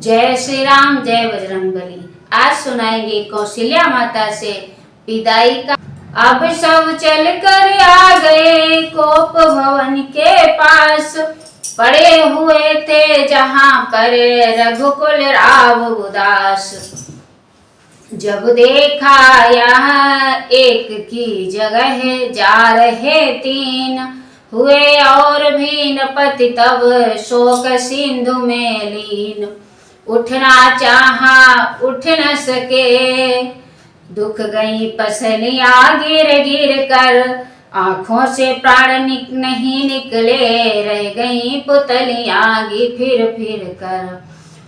जय श्री राम, जय बजरंगबली। आज सुनाएंगे कौशल्या माता से विदाई का। अब सब चल कर आ गए कोप भवन के पास, पड़े हुए थे जहां पर रघुकुल राव उदास। जब देखा यह एक की जगह जा रहे तीन, हुए और भी नपति तब शोक सिंधु में लीन। उठना चाहा उठ न सके, दुख गई पसलियां गिर गिर कर, आंखों से प्राण नहीं निकले, रह गई पुतलियां गी फिर फिर कर।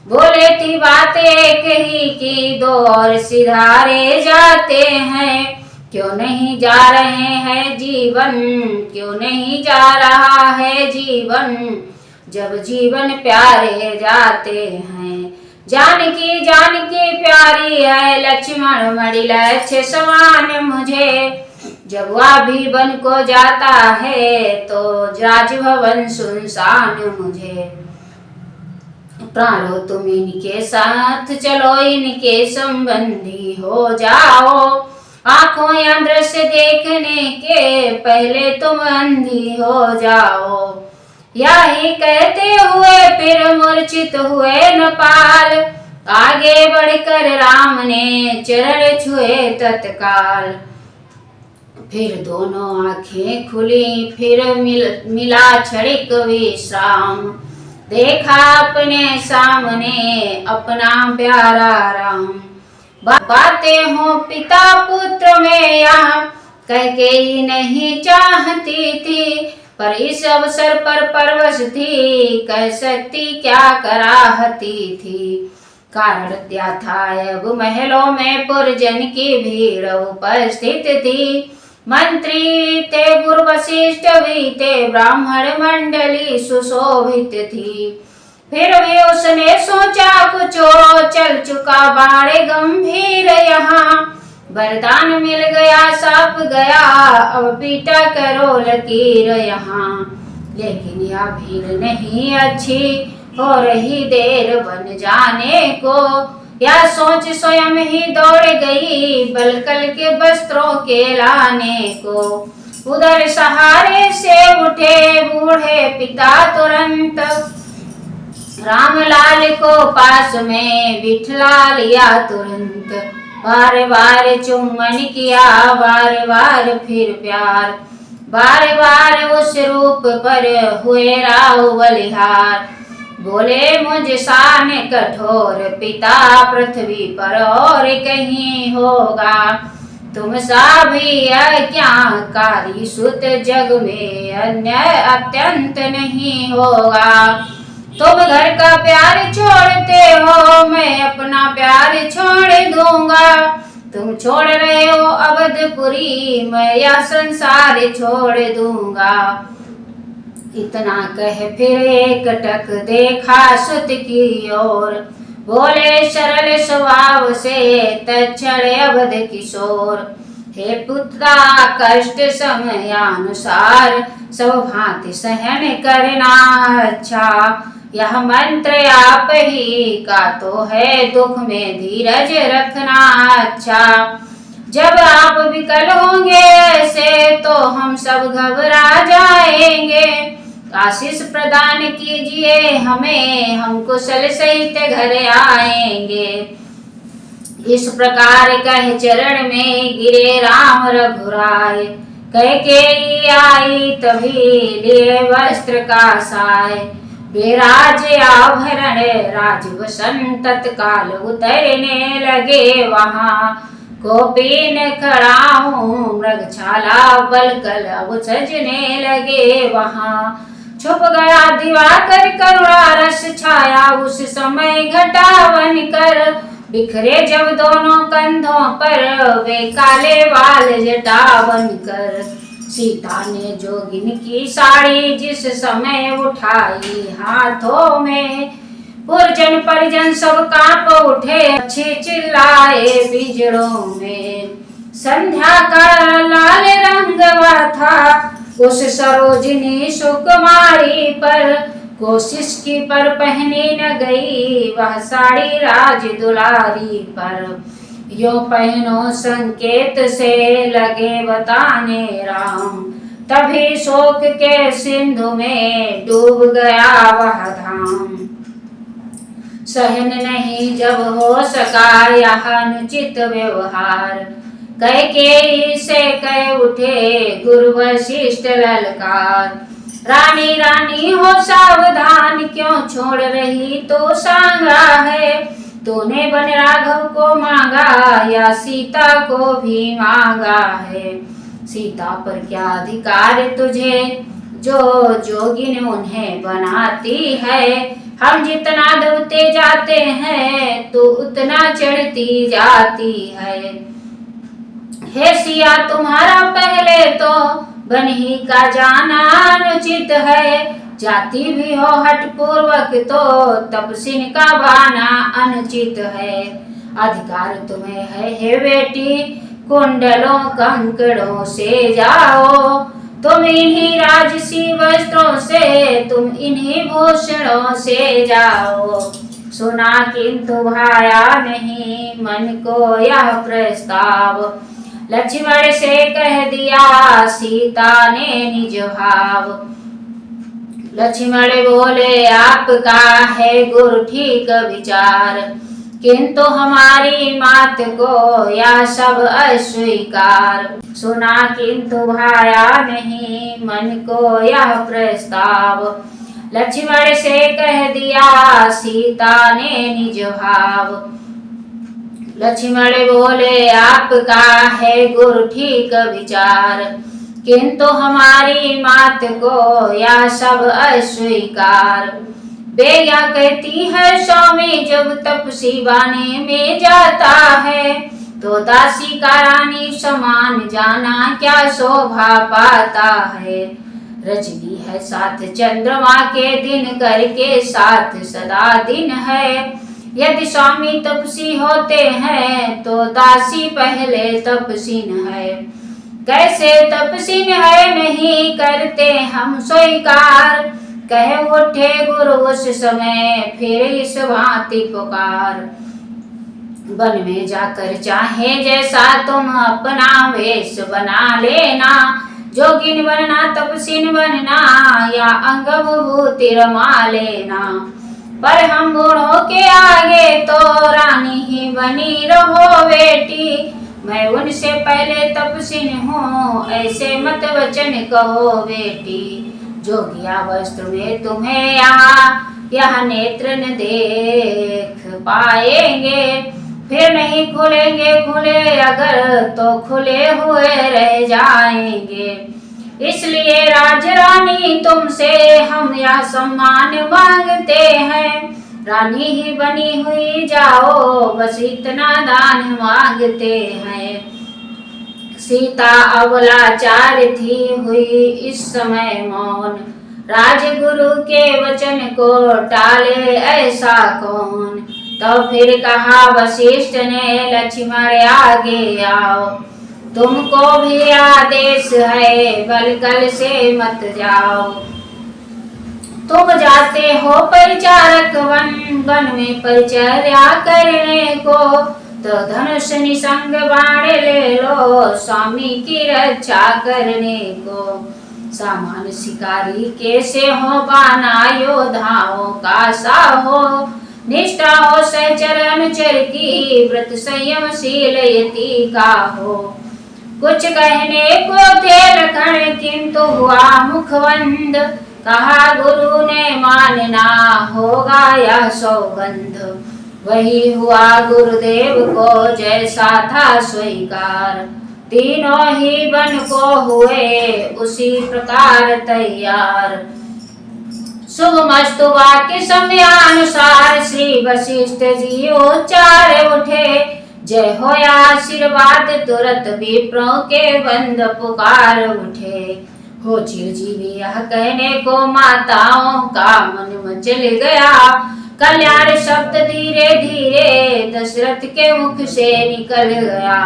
बोले थी बातें एक ही की दो और सिधारे जाते हैं, क्यों नहीं जा रहे हैं जीवन, क्यों नहीं जा रहा है जीवन, जब जीवन प्यारे जाते हैं। जानकी जानकी प्यारी है, लक्ष्मण मणि लक्ष्य समान मुझे, जब वह भी बन को जाता है तो राजभवन सुनसान मुझे। प्राणो तुम इनके साथ चलो, इनके संबंधी हो जाओ, आंखों या दृश्य देखने के पहले तुम अंधी हो जाओ। यही कहते हुए फिर मूर्छित हुए नपाल, आगे बढ़कर राम ने चरण छुए तत्काल। फिर दोनों आंखें खुली, फिर मिला क्षणिक विश्राम, देखा अपने सामने अपना प्यारा राम। बातें हो पिता पुत्र में यहाँ कह के ही नहीं चाहती थी, पर इस अवसर पर परवश थी, कह सकती क्या कराहती थी। कारण क्या था अब महलों में पुरजन की भीड़ उपस्थित थी, मंत्री थे गुरु वशिष्ठ भी थे, ब्राह्मण मंडली सुशोभित थी। फिर भी उसने सोचा कुछ चल चुका बाड़े गंभीर, यहाँ वरदान मिल गया साप गया, अब पीटा करो लकीर यहाँ। लेकिन यह भीड़ नहीं अच्छी, हो रही देर बन जाने को, यह सोच स्वयं ही दौड़ गई बलकल के वस्त्रों के लाने को। उधर सहारे से उठे बूढ़े पिता तुरंत, रामलाल को पास में बिठला लिया तुरंत। बार बार चुम्बन किया, बार बार फिर प्यार, बार बार उस रूप पर हुए राव बलिहार। बोले मुझ सान कठोर पिता पृथ्वी पर और कहीं होगा, तुम सा भी अज्ञाकारी सुत जग में अन्य अत्यंत नहीं होगा। तुम घर का प्यार छोड़ते हो, मैं अपना प्यार छोड़ दूंगा, तुम छोड़ रहे हो अवधपुरी, मैं यह संसार छोड़ दूंगा। इतना कह फिर एकटक देखा सुत की ओर, बोले सरल स्वभाव से तक्षण अवध किशोर। हे पुत्रा कष्ट समयानुसार, सब भांति सहन करना अच्छा, यह मंत्र आप ही का तो है, दुख में धीरज रखना अच्छा। जब आप विकल होंगे ऐसे तो हम सब घबरा जाएंगे, आशीष प्रदान कीजिए हमें, हम कुशल सहित घर आएंगे। इस प्रकार कह चरण में गिरे राम रघुराय, कैकेयी आई तभी लिए वस्त्र का साय। विराज आभरण राजवसन तत्काल उतरने लगे वहां, गोपीन खड़ा हूँ मृगछाला बलकल अब सजने लगे वहां। छुप गया दिवाकर करुणा रस छाया, उस समय घटा बन कर, बिखरे जब दोनों कंधों पर वे काले बाल जटा बनकर। सीता ने जोगिन की साड़ी जिस समय उठाई हाथों में, पुरजन परिजन सब कांप उठे, अच्छे चिल्लाए बिजड़ों में। संध्या का लाल रंग था उस सरोजिनी सुकुमारी पर, कोशिश की पर पहनी न गई वह साड़ी राज दुलारी पर। यो पहनो संकेत से लगे बताने राम, तभी शोक के सिंधु में डूब गया वह धाम। सहन नहीं जब हो सका यह अनुचित व्यवहार, कैकेयी से कह उठे गुरु वशिष्ठ ललकार। रानी रानी हो सावधान, क्यों छोड़ रही तो सांगा है। तूने वन राघव को मांगा या सीता को भी मांगा है। सीता पर क्या अधिकार तुझे, जो जोगिन उन्हें बनाती है। हम जितना दबते जाते हैं तो उतना चढ़ती जाती है। हे सिया तुम्हारा पहले तो बन ही का जाना अनुचित है। जाति भी हो हठपूर्वक तो तपस्विन का बाना अनुचित है। अधिकार तुम्हें है हे बेटी, कुंडलों कंकड़ों से जाओ। तुम इन्हीं राजसी वस्त्रों से, तुम इन्हीं भूषणों से जाओ। सुना किंतु भाया नहीं मन को यह प्रस्ताव। लक्ष्मण से कह दिया सीता ने निज भाव। लक्ष्मण बोले आपका है गुरु ठीक विचार, किंतु हमारी मात को यह सब अस्वीकार। सुना किंतु भाया नहीं मन को यह प्रस्ताव। लक्ष्मण से कह दिया सीता ने निज भाव। लक्ष्मण बोले आपका है गुरु ठीक विचार, किंतु हमारी मात को यह सब अस्वीकार। बेया कहती है स्वामी जब तपसी बाने में जाता है, तो दासी का रानी समान जाना क्या शोभा पाता है। रजनी है साथ चंद्रमा के, दिन करके साथ सदा दिन है। यदि स्वामी तपसी होते हैं तो दासी पहले तपसीन है। कैसे तपसीन है नहीं करते हम स्वीकार। कहे उठे गुरु उस समय फिर इस भांति पुकार। वन में जाकर चाहे जैसा तुम अपना वेश बना लेना। जोगिन बनना तपसीन बनना या अंग विभूति रमा लेना। पर हम बूढ़ों के आगे तो रानी ही बनी रहो बेटी। मैं उनसे पहले तपसीन हूँ ऐसे मत वचन कहो बेटी। जोगिया वस्त्र में तुम्हें यहाँ नेत्र न देख पाएंगे। फिर नहीं खुलेंगे, खुले अगर तो खुले हुए रह जाएंगे। इसलिए राजरानी तुमसे हम यह सम्मान मांगते हैं। रानी ही बनी हुई जाओ बस इतना दान मांगते हैं। सीता अबलाचार थी हुई इस समय मौन। राजगुरु के वचन को टाले ऐसा कौन। तो फिर कहा वशिष्ठ ने लक्ष्मण आगे आओ। तुमको भी आदेश है बलकल से मत जाओ। तुम जाते हो परिचारक वन में परिचर्या करने को। तो धनुष निसंग बाण ले लो स्वामी की रक्षा करने को। सामान शिकारी कैसे हो बाना योद्धाओं का साहो। निष्ठा हो सहचर अनुचर की व्रत संयमशील यति का हो। कुछ कहने को थे लखन किंतु हुआ मुखबंद। कहा गुरु ने मानना होगा यह सौगंध। वही हुआ गुरुदेव को जैसा था स्वीकार। तीनों ही बन को हुए उसी प्रकार तैयार। शुभ मस्तु वाक्य समयानुसार श्री वशिष्ठ जी उच्चार उठे। जय हो आशीर्वाद तुरंत विप्रों के बंद पुकार उठे। हो चिरजीवी यह कहने को माताओं का मन मचल गया। कल्याण शब्द धीरे धीरे दशरथ के मुख से निकल गया।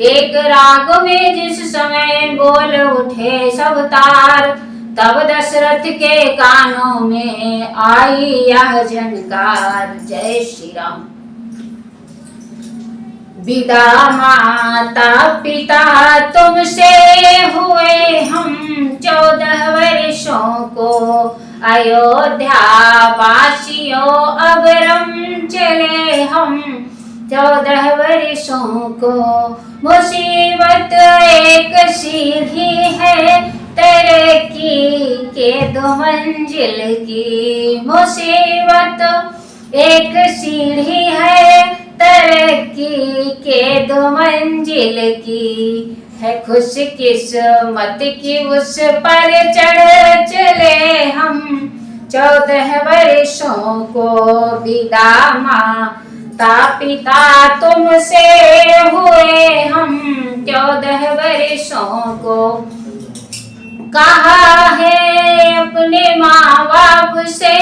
एक राग में जिस समय बोल उठे सब तार। तब दशरथ के कानों में आई यह झनकार। जय श्री राम। विदा माता पिता तुमसे हुए हम 14 वर्षों को, अयोध्या वासियों अब रम चले हम 14 वर्षों को। मुसीबत एक सीढ़ी है तरक्की के 2 मंजिल की। मुसीबत एक सीढ़ी है तरक्की के 2 मंजिल की। है खुश किस्मत की उस पर चढ़ चले हम 14 वर्षों को। विदा माता पिता तुमसे हुए हम 14 वर्षों को। कहा है अपने माँ बाप से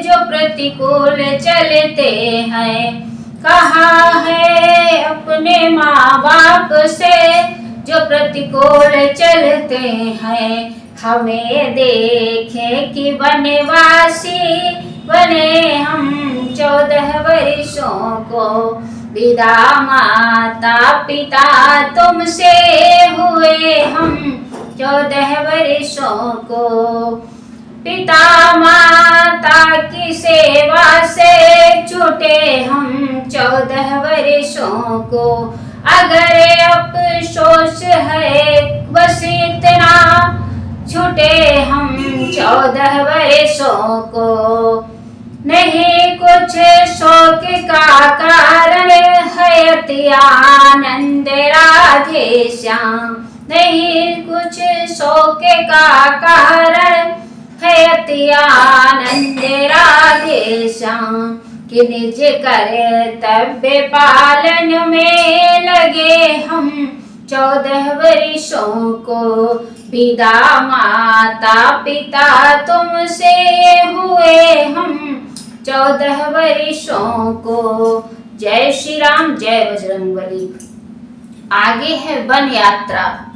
जो प्रतिकूल चलते हैं। कहा है अपने माँ बाप से जो प्रतिकूल चलते हैं। हमें देखे कि वनवासी बने हम 14 वर्षों को। विदा माता पिता तुमसे हुए हम 14 वर्षों को। पिता माता की सेवा से छूटे हम 14 वर्षों को। अगर अफसोस है बस इतना छूटे हम 14 वर्षों को। नहीं कुछ शोक का कारण है अति आनंद राधे श्याम। नहीं कुछ शोक का कारण है अति आनंद राधे श्याम। कि निज कर्तव्य पालन में लगे हम 14 वर्षों को। विदा माता पिता तुमसे हुए हम 14 वर्षों को। जय श्री राम, जय बजरंगबली। आगे है वन यात्रा।